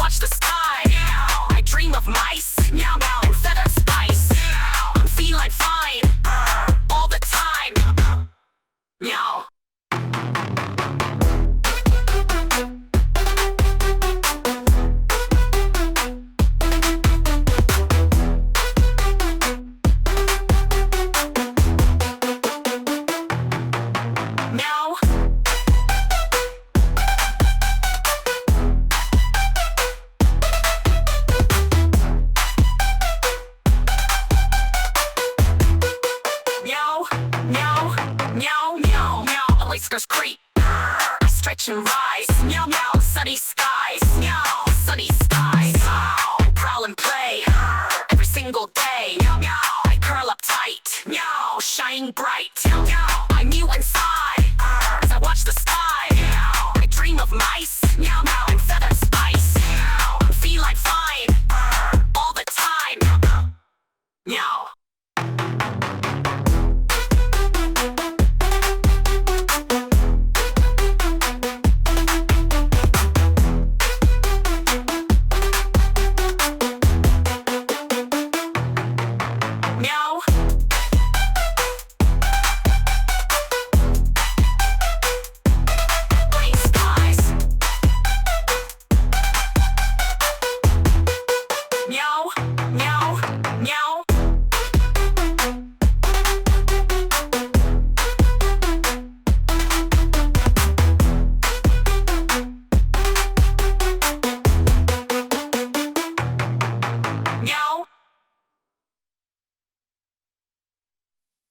touch the sky. I dream of mice, meow meow, and feather spice. I'm feline fine, all the time. Meow. Meow. Meow, meow, meow, meow, meow. Whiskers creep. I stretch and rise. Meow, meow, sunny skies. Meow.